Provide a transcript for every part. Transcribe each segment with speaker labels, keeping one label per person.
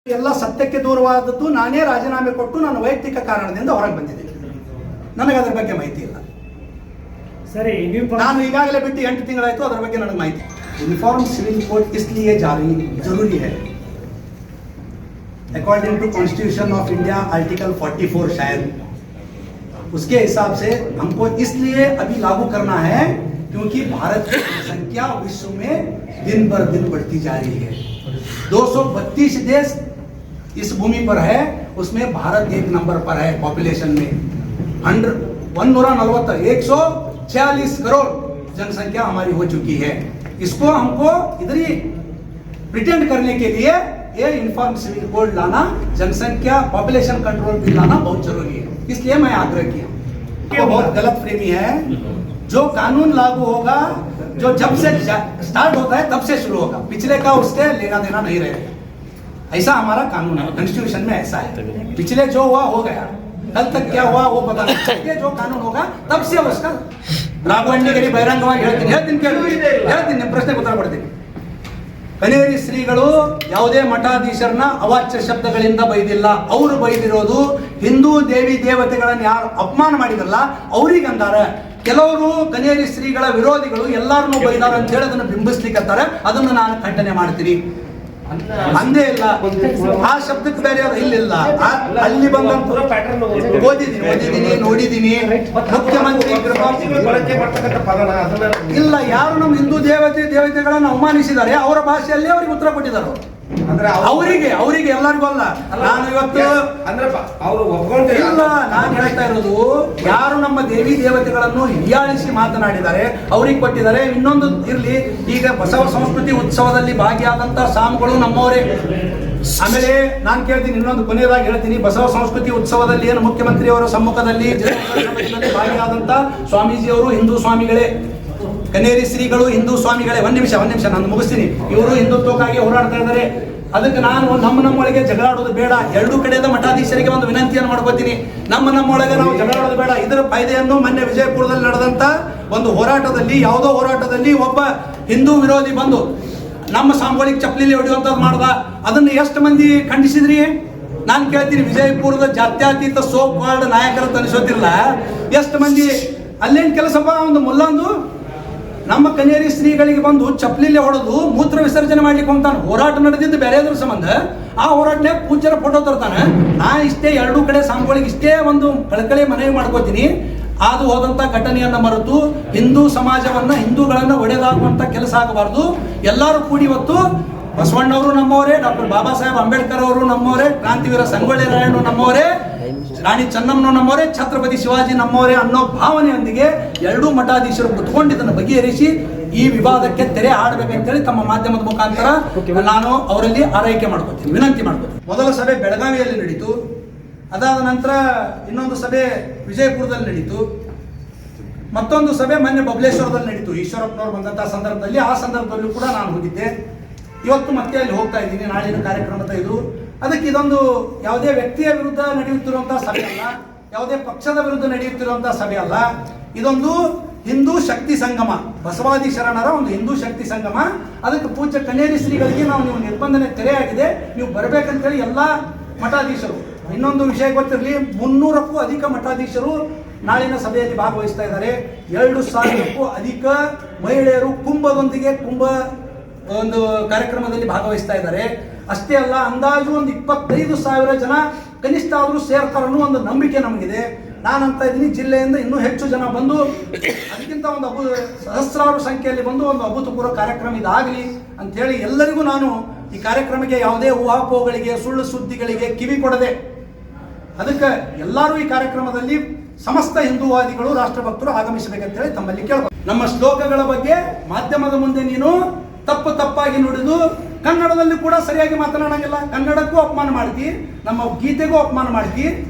Speaker 1: ಎಲ್ಲ ಸತ್ಯಕ್ಕೆ ದೂರವಾದದ್ದು ನಾನೇ ರಾಜೀನಾಮೆ ಕೊಟ್ಟು ನನ್ನ ವೈಯಕ್ತಿಕ ಕಾರಣದಿಂದ ಹೊರಗೆ ಬಂದಿದ್ದೀನಿ. ನನಗೆ ಅದರ ಬಗ್ಗೆ ಮಾಹಿತಿ ಇಲ್ಲ.
Speaker 2: ಸರಿ,
Speaker 1: ನಾನು ಈಗಾಗಲೇ ಬಿಟ್ಟು 8 ತಿಂಗಳಾಯಿತು. ಅದರ ಬಗ್ಗೆ ನನಗೆ ಮಾಹಿತಿ. यूनिफॉर्म सिविल कोड इसलिए जरूरी है according to constitution of India article 44 शायद उसके हिसाब से हमको इसलिए अभी लागू करना है क्योंकि भारत की संख्या विश्व में दिन बर दिन बढ़ती जा रही है. 232 देश इस भूमि पर है, उसमें भारत 1 नंबर पर है पॉपुलेशन में. 146 करोड़ जनसंख्या हमारी हो चुकी है. इसको हमको इधर ही प्रिटेंड करने के लिए ये यूनिफॉर्म सिविल कोड लाना, जनसंख्या पॉपुलेशन कंट्रोल बिल लाना बहुत जरूरी है. इसलिए मैं आग्रह किया. वो बहुत गलत फ्रेमी है. जो कानून लागू होगा, जो जब से स्टार्ट होता है तब से शुरू होगा, पिछले का उससे लेना देना नहीं रहेगा. ऐसा हमारा कानून है, कॉन्स्टिट्यूशन में ऐसा है. पिछले जो हुआ हो गया, कल तक क्या हुआ वो पता नहीं. ये जो कानून होगा तब से उसका ರಾಘವಣ್ಣಗಿರಿ ಬಹಿರಂಗವಾಗಿ ಹೇಳ್ತೀನಿ ಪ್ರಶ್ನೆಗೆ ಉತ್ತರ ಕೊಡ್ತೀನಿ. ಕನೇರಿ ಶ್ರೀಗಳು ಯಾವುದೇ ಮಠಾಧೀಶರನ್ನ ಅವಾಚ್ಯ ಶಬ್ದಗಳಿಂದ ಬೈದಿಲ್ಲ. ಅವರು ಬೈದಿರೋದು ಹಿಂದೂ ದೇವಿ ದೇವತೆಗಳನ್ನ ಯಾರು ಅಪಮಾನ ಮಾಡಿದ್ರಲ್ಲ ಅವ್ರಿಗೆ ಅಂತಾರೆ. ಕೆಲವರು ಕನೇರಿ ಶ್ರೀಗಳ ವಿರೋಧಿಗಳು ಎಲ್ಲಾರನ್ನೂ ಬೈದಾರ ಅಂತ ಹೇಳಿ ಅದನ್ನು ಬಿಂಬಿಸ್ಲಿಕ್ಕತ್ತಾರೆ. ಅದನ್ನು ನಾನು ಖಂಡನೆ ಮಾಡ್ತೀನಿ. ಅಂದೇ ಇಲ್ಲ, ಆ ಶಬ್ದಕ್ಕೆ ಬೇರೆ ಇಲ್ಲಿಲ್ಲ. ಅಲ್ಲಿ ಬಂದಂತ ಓದಿದ್ದೀನಿ ನೋಡಿದ್ದೀನಿ. ಮುಖ್ಯಮಂತ್ರಿ ಇಲ್ಲ, ಯಾರು ನಮ್ಮ ಹಿಂದೂ ದೇವತೆಗಳನ್ನ ಅವಮಾನಿಸಿದ್ದಾರೆ ಅವರ ಭಾಷೆಯಲ್ಲಿ ಅವ್ರಿಗೆ ಉತ್ತರ ಕೊಟ್ಟಿದ್ದಾರೆ. ಅವರಿಗೆ ಎಲ್ಲರಿಗೂ ಅಲ್ಲ. ನಾನು ಇವತ್ತು ಇಲ್ಲ, ನಾನು ಹೇಳ್ತಾ ಇರೋದು ಯಾರು ನಮ್ಮ ದೇವಿ ದೇವತೆಗಳನ್ನು ಹೀಯಾಳಿಸಿ ಮಾತನಾಡಿದ್ದಾರೆ ಅವ್ರಿಗೆ ಕೊಟ್ಟಿದ್ದಾರೆ. ಇನ್ನೊಂದು ಇರ್ಲಿ, ಈಗ ಬಸವ ಸಂಸ್ಕೃತಿ ಉತ್ಸವದಲ್ಲಿ ಭಾಗಿಯಾದಂತ ಸ್ವಾಮಿಗಳು ನಮ್ಮವರೇ. ಆಮೇಲೆ ನಾನು ಕೇಳ್ತೀನಿ, ಇನ್ನೊಂದು ಕೊನೆಯದಾಗಿ ಹೇಳ್ತೀನಿ, ಬಸವ ಸಂಸ್ಕೃತಿ ಉತ್ಸವದಲ್ಲಿ ಏನು ಮುಖ್ಯಮಂತ್ರಿಯವರ ಸಮ್ಮುಖದಲ್ಲಿ ಭಾಗಿಯಾದಂತ ಸ್ವಾಮೀಜಿಯವರು ಹಿಂದೂ ಸ್ವಾಮಿಗಳೇ, ಕನೇರಿ ಶ್ರೀಗಳು ಹಿಂದೂ ಸ್ವಾಮಿಗಳೇ. ಒಂದ್ ನಿಮಿಷ ನಾನು ಮುಗಿಸ್ತೀನಿ. ಇವರು ಹಿಂದುತ್ವಕ್ಕಾಗಿ ಹೋರಾಡ್ತಾ ಇದ್ದಾರೆ. ಅದಕ್ಕೆ ನಾನು ನಮ್ಮೊಳಗೆ ಜಗಳಾಡೋದು ಬೇಡ. ಎರಡೂ ಕಡೆಯಿಂದ ಮಠಾಧೀಶರಿಗೆ ಒಂದು ವಿನಂತಿಯನ್ನು ಮಾಡ್ಕೋತೀನಿ. ನಮ್ಮೊಳಗೆ ನಾವು ಜಗಳಾಡೋದು ಬೇಡ. ಇದರ ಫಾಯ್ದೆಯನ್ನು ಮೊನ್ನೆ ವಿಜಯಪುರದಲ್ಲಿ ನಡೆದಂತ ಒಂದು ಹೋರಾಟದಲ್ಲಿ, ಯಾವುದೋ ಹೋರಾಟದಲ್ಲಿ ಒಬ್ಬ ಹಿಂದೂ ವಿರೋಧಿ ಬಂದು ನಮ್ಮ ಸ್ವಾಮಿಗಳಿಗೆ ಚಪ್ಪಲಿಲಿ ಹೊಡೆಯುವಂಥದ್ದು ಮಾಡ್ದ. ಅದನ್ನು ಎಷ್ಟು ಮಂದಿ ಖಂಡಿಸಿದ್ರಿ? ನಾನು ಕೇಳ್ತೀನಿ, ವಿಜಯಪುರದ ಜಾತ್ಯತೀತ ಸೋಪ್ ಕಾಲ್ಡ್ ನಾಯಕರ ತನಿಸೋತಿರ್ಲ ಎಷ್ಟು ಮಂದಿ? ಅಲ್ಲೇನು ಕೆಲಸಪ್ಪ, ಒಂದು ಮುಲ್ಲಂದು ನಮ್ಮ ಕನೇರಿ ಶ್ರೀಗಳಿಗೆ ಬಂದು ಚಪ್ಪಲಿಲೆ ಹೊಡೆದು ಮೂತ್ರ ವಿಸರ್ಜನೆ ಮಾಡ್ಲಿಕ್ಕೆ ಹೋಗ್ತಾನೆ. ಹೋರಾಟ ನಡೆದಿದ್ದು ಬೇರೆದ್ರ ಸಂಬಂಧ. ಆ ಹೋರಾಟನೇ ಪೂಜ್ಯರ ಫೋಟೋ ತರ್ತಾನೆ. ನಾ ಇಷ್ಟೇ ಎರಡೂ ಕಡೆ ಸ್ವಾಮಿಗಳಿಗೆ ಇಷ್ಟೇ ಒಂದು ಕಳಕಳಿ ಮನವಿ ಮಾಡ್ಕೋತೀನಿ. ಅದು ಹೋದಂತ ಘಟನೆಯನ್ನ ಮರೆತು ಹಿಂದೂ ಸಮಾಜವನ್ನ, ಹಿಂದೂಗಳನ್ನ ಒಡೆದಾಗುವಂತ ಕೆಲಸ ಆಗಬಾರ್ದು. ಎಲ್ಲರೂ ಕೂಡಿ ಇವತ್ತು ಬಸವಣ್ಣವರು ನಮ್ಮವರೇ, ಡಾಕ್ಟರ್ ಬಾಬಾ ಸಾಹೇಬ್ ಅಂಬೇಡ್ಕರ್ ಅವರು ನಮ್ಮವರೇ, ಕ್ರಾಂತಿವೀರ ಸಂಗೊಳ್ಳಿ ರಾಯಣ್ಣ ನಮ್ಮವರೇ, ರಾಣಿ ಚೆನ್ನಮ್ಮನ ನಮ್ಮವರೇ, ಛತ್ರಪತಿ ಶಿವಾಜಿ ನಮ್ಮವರೇ ಅನ್ನೋ ಭಾವನೆಯೊಂದಿಗೆ ಎರಡೂ ಮಠಾಧೀಶರು ಕುತ್ಕೊಂಡು ಇದನ್ನು ಬಗೆಹರಿಸಿ ಈ ವಿವಾದಕ್ಕೆ ತೆರೆ ಆಡಬೇಕಂತೇಳಿ ತಮ್ಮ ಮಾಧ್ಯಮದ ಮುಖಾಂತರ ನಾನು ಅವರಲ್ಲಿ ಆರೈಕೆ ಮಾಡ್ಕೋತೀನಿ, ವಿನಂತಿ ಮಾಡ್ಕೋತೀನಿ. ಮೊದಲ ಸಭೆ ಬೆಳಗಾವಿಯಲ್ಲಿ ನಡೀತು. ಅದಾದ ನಂತರ ಇನ್ನೊಂದು ಸಭೆ ವಿಜಯಪುರದಲ್ಲಿ ನಡೀತು. ಮತ್ತೊಂದು ಸಭೆ ಮೊನ್ನೆ ಬಬಲೇಶ್ವರದಲ್ಲಿ ನಡೀತು. ಈಶ್ವರಪ್ಪನವರು ಬಂದಂತಹ ಸಂದರ್ಭದಲ್ಲಿ, ಆ ಸಂದರ್ಭದಲ್ಲೂ ಕೂಡ ನಾನು ಹೋಗಿದ್ದೆ. ಇವತ್ತು ಮತ್ತೆ ಅಲ್ಲಿ ಹೋಗ್ತಾ ಇದ್ದೀನಿ. ನಾಳಿನ ಕಾರ್ಯಕ್ರಮದ ಇದು. ಅದಕ್ಕೆ ಇದೊಂದು ಯಾವುದೇ ವ್ಯಕ್ತಿಯ ವಿರುದ್ಧ ನಡೆಯುತ್ತಿರುವಂತಹ ಸಭೆ ಅಲ್ಲ, ಯಾವುದೇ ಪಕ್ಷದ ವಿರುದ್ಧ ನಡೆಯುತ್ತಿರುವಂತಹ ಸಭೆ ಅಲ್ಲ. ಇದೊಂದು ಹಿಂದೂ ಶಕ್ತಿ ಸಂಗಮ, ಬಸವಾದಿ ಶರಣರ ಒಂದು ಹಿಂದೂ ಶಕ್ತಿ ಸಂಗಮ. ಅದಕ್ಕೆ ಪೂಜ್ಯ ಕನೇರಿ ಶ್ರೀಗಳಿಗೆ ನೀವು ನಿರ್ಬಂಧನೆ ತೆರೆಯಾಗಿದೆ, ನೀವು ಬರಬೇಕಂತೇಳಿ ಎಲ್ಲ ಮಠಾಧೀಶರು. ಇನ್ನೊಂದು ವಿಷಯ ಗೊತ್ತಿರಲಿ, 300ಕ್ಕೂ ಅಧಿಕ ಮಠಾಧೀಶರು ನಾಳಿನ ಸಭೆಯಲ್ಲಿ ಭಾಗವಹಿಸ್ತಾ ಇದ್ದಾರೆ. 2,000ಕ್ಕೂ ಅಧಿಕ ಮಹಿಳೆಯರು ಕುಂಭದೊಂದಿಗೆ ಒಂದು ಕಾರ್ಯಕ್ರಮದಲ್ಲಿ ಭಾಗವಹಿಸ್ತಾ ಇದ್ದಾರೆ. ಅಷ್ಟೇ ಅಲ್ಲ, ಅಂದಾಜು ಒಂದು 25,000 ಜನ ಕನಿಷ್ಠ ಆದರೂ ಸೇರ್ತಾರನ್ನೋ ಒಂದು ನಂಬಿಕೆ ನಮಗಿದೆ. ನಾನಂತ ಇದ್ದೀನಿ, ಜಿಲ್ಲೆಯಿಂದ ಇನ್ನೂ ಹೆಚ್ಚು ಜನ ಬಂದು ಅದಕ್ಕಿಂತ ಒಂದು ಸಹಸ್ರಾರು ಸಂಖ್ಯೆಯಲ್ಲಿ ಬಂದು ಒಂದು ಅಭೂತಪೂರ್ವ ಕಾರ್ಯಕ್ರಮ ಇದಾಗಲಿ ಅಂಥೇಳಿ ಎಲ್ಲರಿಗೂ ನಾನು ಈ ಕಾರ್ಯಕ್ರಮಕ್ಕೆ ಯಾವುದೇ ಊಹಾಪೋಹಗಳಿಗೆ, ಸುಳ್ಳು ಸುದ್ದಿಗಳಿಗೆ ಕಿವಿ ಕೊಡದೆ, ಅದಕ್ಕೆ ಎಲ್ಲರೂ ಈ ಕಾರ್ಯಕ್ರಮದಲ್ಲಿ ಸಮಸ್ತ ಹಿಂದೂವಾದಿಗಳು, ರಾಷ್ಟ್ರಭಕ್ತರು ಆಗಮಿಸಬೇಕಂತೇಳಿ ತಮ್ಮಲ್ಲಿ ಕೇಳಬಹುದು. ನಮ್ಮ ಶ್ಲೋಕಗಳ ಬಗ್ಗೆ ಮಾಧ್ಯಮದ ಮುಂದೆ ನೀನು ತಪ್ಪಾಗಿ ನುಡಿದು ಕನ್ನಡದಲ್ಲಿ ಕೂಡ ಸರಿಯಾಗಿ ಮಾತನಾಡಂಗಿಲ್ಲ. ಕನ್ನಡಕ್ಕೂ ಅಪಮಾನ ಮಾಡ್ತಿ, ನಮ್ಮ ಗೀತೆಗೂ ಅಪಮಾನ ಮಾಡ್ತಿ.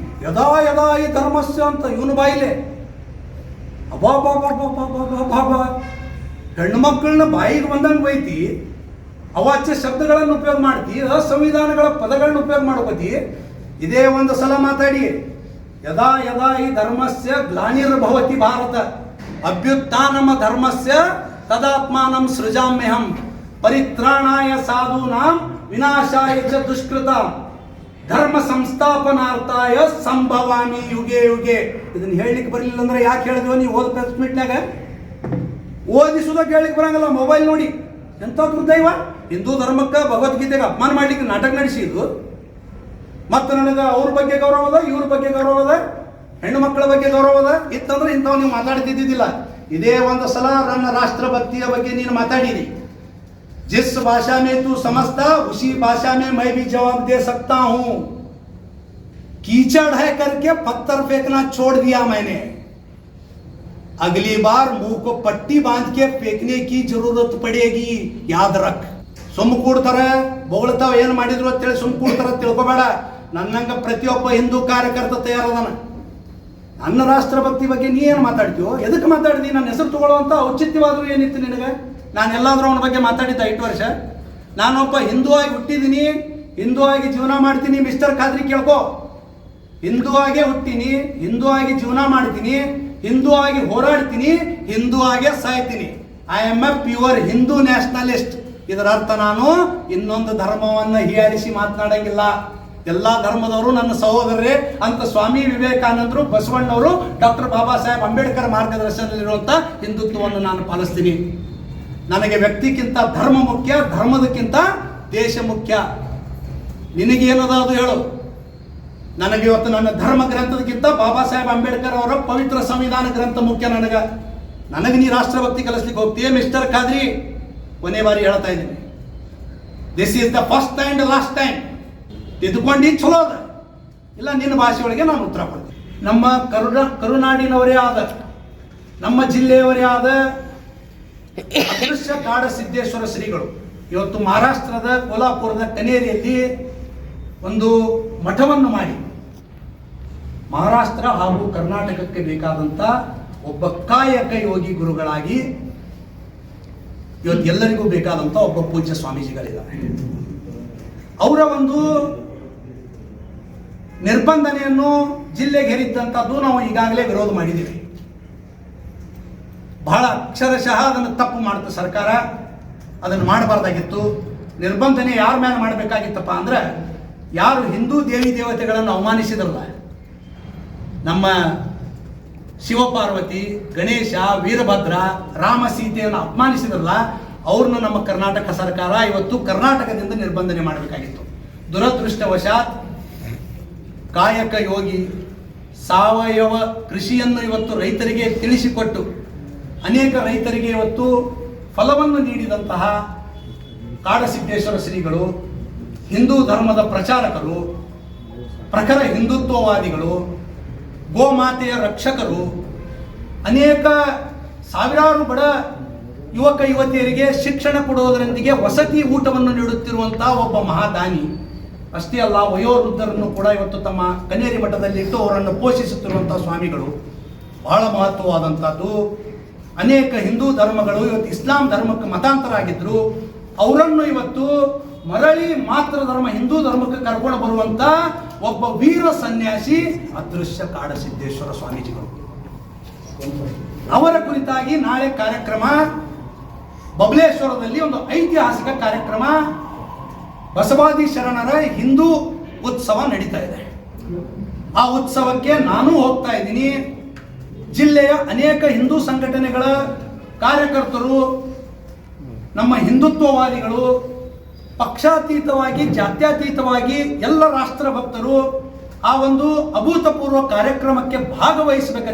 Speaker 1: ಯದಾ ಯದಾ ಈ ಧರ್ಮಸ್ಯ ಅಂತ ಇವನು ಬಾಯಿಲೆ ಅಬಾಬಾಬಾಬಾಬಾಬಾಬಾಬಾ ಹೆಣ್ಣು ಮಕ್ಕಳನ್ನ ಬಾಯಿಗೆ ಬಂದಂಗೆ ಬೈತಿ, ಅವಾಚ್ಯ ಶಬ್ದಗಳನ್ನು ಉಪಯೋಗ ಮಾಡ್ತಿ, ಅಸಂವಿಧಾನಗಳ ಪದಗಳನ್ನ ಉಪಯೋಗ ಮಾಡ್ಕೋತಿ. ಇದೇ ಒಂದು ಸಲ ಮಾತಾಡಿ, ಯದಾ ಯದಾ ಈ ಧರ್ಮಸ್ಯ ಗ್ಲಾನಿರ್ಭವತಿ ಭಾರತ ಅಭ್ಯುತ್ಥಾನಮ ಧರ್ಮಸ್ಯ ತದಾತ್ಮಾನಂ ಸೃಜಾಮ್ಯಹಂ ಪರಿತ್ರಾಣಾಯ ಸಾಧೂನಾಂ ವಿನಾಶಾಯ ಚ ದುಷ್ಕೃತ ಧರ್ಮ ಸಂಸ್ಥಾಪನಾರ್ಥಾಯ ಸಂಭವಾಮಿ ಯುಗೆ ಯುಗೆ. ಇದನ್ನ ಹೇಳಲಿಕ್ಕೆ ಬರಲಿಲ್ಲ ಅಂದ್ರೆ ಯಾಕೆ ಹೇಳಿದ್ವಿ? ನೀವು ಓದ್ ಪ್ರೆಸ್ ಮೀಟ್ನಾಗ ಓದಿಸುವುದಕ್ಕೆ ಹೇಳಲಿಕ್ಕೆ ಬರಂಗಲ್ಲ, ಮೊಬೈಲ್ ನೋಡಿ. ಎಂಥ ದುರ್ದೈವ! ಹಿಂದೂ ಧರ್ಮಕ್ಕೆ ಭಗವದ್ಗೀತೆಗೆ ಅಪಮಾನ ಮಾಡ್ಲಿಕ್ಕೆ ನಾಟಕ ನಡೆಸಿದ್ದು. ಮತ್ತು ನನಗೆ ಅವ್ರ ಬಗ್ಗೆ ಗೌರವ ಅದ, ಇವ್ರ ಬಗ್ಗೆ ಗೌರವ ಅದ, ಹೆಣ್ಣು ಮಕ್ಕಳ ಬಗ್ಗೆ ಗೌರವ ಅದ ಇತ್ತಂದ್ರೆ ಇಂಥವು ನೀವು ಮಾತಾಡ್ತಿದ್ದಿದ್ದಿಲ್ಲ. ಇದೇ ಒಂದು ಸಲ ನನ್ನ ರಾಷ್ಟ್ರಭಕ್ತಿಯ ಬಗ್ಗೆ ನೀನು ಮಾತಾಡಿದಿ. जिस भाषा में तू समझता उसी भाषा में मैं भी जवाब दे सकता हूं. कीचड़ है करके पत्थर फेंकना छोड़ दिया मैंने. अगली बार मुंह को पट्टी बांध के फेंकने की जरूरत पड़ेगी, याद रख. ಸುಮ್ಮ ಕೂಡ್ತಾರೆ, ಬೊಗಳ್ತಾವ, ಏನು ಮಾಡಿದ್ರು ಅಂತೇಳಿ ಸುಮ್ಮ ಕೂಡ್ತಾರ ತಿಳ್ಕೊಬೇಡ. ನನ್ನಂಗ ಪ್ರತಿಯೊಬ್ಬ ಹಿಂದೂ ಕಾರ್ಯಕರ್ತ ತಯಾರದಾನ. ನನ್ನ ರಾಷ್ಟ್ರಭಕ್ತಿ ಬಗ್ಗೆ ನೀ ಏನು ಮಾತಾಡ್ತೀವೋ, ಎದಕ್ಕೆ ಮಾತಾಡಿದಿ? ನನ್ನ ಹೆಸರು ತಗೊಳ್ಳುವಂತ ಔಚಿತ್ಯವಾದರೂ ಏನಿತ್ತು ನಿನಗೆ? ನಾನು ಎಲ್ಲಾದ್ರೂ ಅವನ ಬಗ್ಗೆ ಮಾತಾಡಿದ್ದ 8 ವರ್ಷ? ನಾನೊಬ್ಬ ಹಿಂದೂ ಆಗಿ ಹುಟ್ಟಿದ್ದೀನಿ, ಹಿಂದೂ ಆಗಿ ಜೀವನ ಮಾಡ್ತೀನಿ. ಮಿಸ್ಟರ್ ಖಾದ್ರಿ ಕೇಳ್ಕೋ, ಹಿಂದೂ ಆಗೇ ಹುಟ್ಟಿನಿ, ಹಿಂದೂ ಆಗಿ ಜೀವನ ಮಾಡ್ತೀನಿ, ಹಿಂದೂ ಆಗಿ ಹೋರಾಡ್ತೀನಿ, ಹಿಂದೂ ಆಗೇ ಸಾಯ್ತೀನಿ. I am a pure Hindu nationalist. ಇದರ ಅರ್ಥ ನಾನು ಇನ್ನೊಂದು ಧರ್ಮವನ್ನು ಹೀಯಾಳಿಸಿ ಮಾತನಾಡಂಗಿಲ್ಲ. ಎಲ್ಲಾ ಧರ್ಮದವರು ನನ್ನ ಸಹೋದರರೇ ಅಂತ ಸ್ವಾಮಿ ವಿವೇಕಾನಂದರು, ಬಸವಣ್ಣವರು, ಡಾಕ್ಟರ್ ಬಾಬಾ ಸಾಹೇಬ್ ಅಂಬೇಡ್ಕರ್ ಮಾರ್ಗದರ್ಶನದಲ್ಲಿರುವಂಥ ಹಿಂದುತ್ವವನ್ನು ನಾನು ಪಾಲಿಸ್ತೀನಿ. ನನಗೆ ವ್ಯಕ್ತಿಗಿಂತ ಧರ್ಮ ಮುಖ್ಯ, ಧರ್ಮದಕ್ಕಿಂತ ದೇಶ ಮುಖ್ಯ. ನಿನಗೇನದ ಅದು ಹೇಳು. ನನಗೆ ಇವತ್ತು ನನ್ನ ಧರ್ಮ ಗ್ರಂಥದಕ್ಕಿಂತ ಬಾಬಾ ಸಾಹೇಬ್ ಅಂಬೇಡ್ಕರ್ ಅವರ ಪವಿತ್ರ ಸಂವಿಧಾನ ಗ್ರಂಥ ಮುಖ್ಯ. ನನಗೆ ನೀ ರಾಷ್ಟ್ರಭಕ್ತಿ ಕಲಿಸ್ಲಿಕ್ಕೆ ಹೋಗ್ತೀಯ? ಮಿಸ್ಟರ್ ಖಾದ್ರಿ, ಕೊನೆ ಬಾರಿ ಹೇಳ್ತಾ ಇದ್ದೀನಿ, this is the first and last time. ತಿದ್ದುಕೊಂಡು ಚಲೋ ಅದ ಇಲ್ಲ, ನಿನ್ನ ಭಾಷೆ ಒಳಗೆ ನಾನು ಉತ್ತರ ಕೊಡ್ತೀನಿ. ನಮ್ಮ ಕರುನಾಡಿನವರೇ ಆದ, ನಮ್ಮ ಜಿಲ್ಲೆಯವರೇ ಆದ ಅದೃಶ್ಯ ಕಾಡ ಸಿದ್ದೇಶ್ವರ ಶ್ರೀಗಳು ಇವತ್ತು ಮಹಾರಾಷ್ಟ್ರದ ಕೋಲ್ಹಾಪುರದ ಕನೇರಿಯಲ್ಲಿ ಒಂದು ಮಠವನ್ನು ಮಾಡಿ ಮಹಾರಾಷ್ಟ್ರ ಹಾಗೂ ಕರ್ನಾಟಕಕ್ಕೆ ಬೇಕಾದಂತ ಒಬ್ಬ ಕಾಯಕ ಯೋಗಿ ಗುರುಗಳಾಗಿ ಇವತ್ತು ಎಲ್ಲರಿಗೂ ಬೇಕಾದಂತ ಒಬ್ಬ ಪೂಜ್ಯ ಸ್ವಾಮೀಜಿಗಳಿದ್ದಾರೆ. ಅವರ ಒಂದು ನಿರ್ಬಂಧನೆಯನ್ನು ಜಿಲ್ಲೆಗೆ ಹೇರಿದ್ದಂಥದ್ದು ನಾವು ಈಗಾಗಲೇ ವಿರೋಧ ಮಾಡಿದ್ದೀವಿ. ಬಹಳ ಅಕ್ಷರಶಃ ಅದನ್ನು ತಪ್ಪು ಮಾಡುತ್ತೆ ಸರ್ಕಾರ. ಅದನ್ನು ಮಾಡಬಾರ್ದಾಗಿತ್ತು. ನಿರ್ಬಂಧನೆ ಯಾರ ಮೇಲೆ ಮಾಡಬೇಕಾಗಿತ್ತಪ್ಪ ಅಂದ್ರೆ, ಯಾರು ಹಿಂದೂ ದೇವಿ ದೇವತೆಗಳನ್ನು ಅವಮಾನಿಸಿದ್ರಲ್ಲ, ನಮ್ಮ ಶಿವಪಾರ್ವತಿ, ಗಣೇಶ, ವೀರಭದ್ರ, ರಾಮ, ಸೀತೆಯನ್ನು ಅಪಮಾನಿಸಿದ್ರಲ್ಲ, ಅವ್ರನ್ನ ನಮ್ಮ ಕರ್ನಾಟಕ ಸರ್ಕಾರ ಇವತ್ತು ಕರ್ನಾಟಕದಿಂದ ನಿರ್ಬಂಧನೆ ಮಾಡಬೇಕಾಗಿತ್ತು. ದುರದೃಷ್ಟವಶಾತ್ ಕಾಯಕ ಯೋಗಿ ಸಾವಯವ ಕೃಷಿಯನ್ನು ಇವತ್ತು ರೈತರಿಗೆ ತಿಳಿಸಿಕೊಟ್ಟು ಅನೇಕ ರೈತರಿಗೆ ಇವತ್ತು ಫಲವನ್ನು ನೀಡಿದಂತಹ ಕಾಡಸಿದ್ದೇಶ್ವರ ಶ್ರೀಗಳು, ಹಿಂದೂ ಧರ್ಮದ ಪ್ರಚಾರಕರು, ಪ್ರಖರ ಹಿಂದುತ್ವವಾದಿಗಳು, ಗೋಮಾತೆಯ ರಕ್ಷಕರು, ಅನೇಕ ಸಾವಿರಾರು ಬಡ ಯುವಕ ಯುವತಿಯರಿಗೆ ಶಿಕ್ಷಣ ಕೊಡುವುದರೊಂದಿಗೆ ವಸತಿ ಊಟವನ್ನು ನೀಡುತ್ತಿರುವಂತಹ ಒಬ್ಬ ಮಹಾದಾನಿ. ಅಷ್ಟೇ ಅಲ್ಲ, ವಯೋವೃದ್ಧರನ್ನು ಕೂಡ ಇವತ್ತು ತಮ್ಮ ಕನೇರಿ ಮಠದಲ್ಲಿಟ್ಟು ಅವರನ್ನು ಪೋಷಿಸುತ್ತಿರುವಂತಹ ಸ್ವಾಮಿಗಳು. ಬಹಳ ಮಹತ್ವವಾದಂಥದ್ದು. ಅನೇಕ ಹಿಂದೂ ಧರ್ಮಗಳು ಇವತ್ತು ಇಸ್ಲಾಂ ಧರ್ಮಕ್ಕೆ ಮತಾಂತರ ಆಗಿದ್ರು. ಅವರನ್ನು ಇವತ್ತು ಮರಳಿ ಮಾತ್ರ ಧರ್ಮ ಹಿಂದೂ ಧರ್ಮಕ್ಕೆ ಕರ್ಕೊಂಡು ಬರುವಂತ ಒಬ್ಬ ವೀರ ಸನ್ಯಾಸಿ ಅದೃಶ್ಯ ಕಾಡಸಿದ್ದೇಶ್ವರ ಸ್ವಾಮೀಜಿಗಳು. ಅವರ ಕುರಿತಾಗಿ ನಾಳೆ ಕಾರ್ಯಕ್ರಮ ಬಬಲೇಶ್ವರದಲ್ಲಿ ಒಂದು ಐತಿಹಾಸಿಕ ಕಾರ್ಯಕ್ರಮ, ಬಸವಾದಿ ಶರಣರ ಹಿಂದೂ ಉತ್ಸವ ನಡೀತಾ ಇದೆ. ಆ ಉತ್ಸವಕ್ಕೆ ನಾನು ಹೋಗ್ತಾ ಇದ್ದೀನಿ. ಜಿಲ್ಲೆಯ ಅನೇಕ ಹಿಂದೂ ಸಂಘಟನೆಗಳ ಕಾರ್ಯಕರ್ತರು, ನಮ್ಮ ಹಿಂದುತ್ವವಾದಿಗಳು, ಪಕ್ಷಾತೀತವಾಗಿ ಜಾತ್ಯತೀತವಾಗಿ ಎಲ್ಲ ರಾಷ್ಟ್ರ ಭಕ್ತರು ಆ ಒಂದು ಅಭೂತಪೂರ್ವ ಕಾರ್ಯಕ್ರಮಕ್ಕೆ ಭಾಗವಹಿಸಬೇಕು.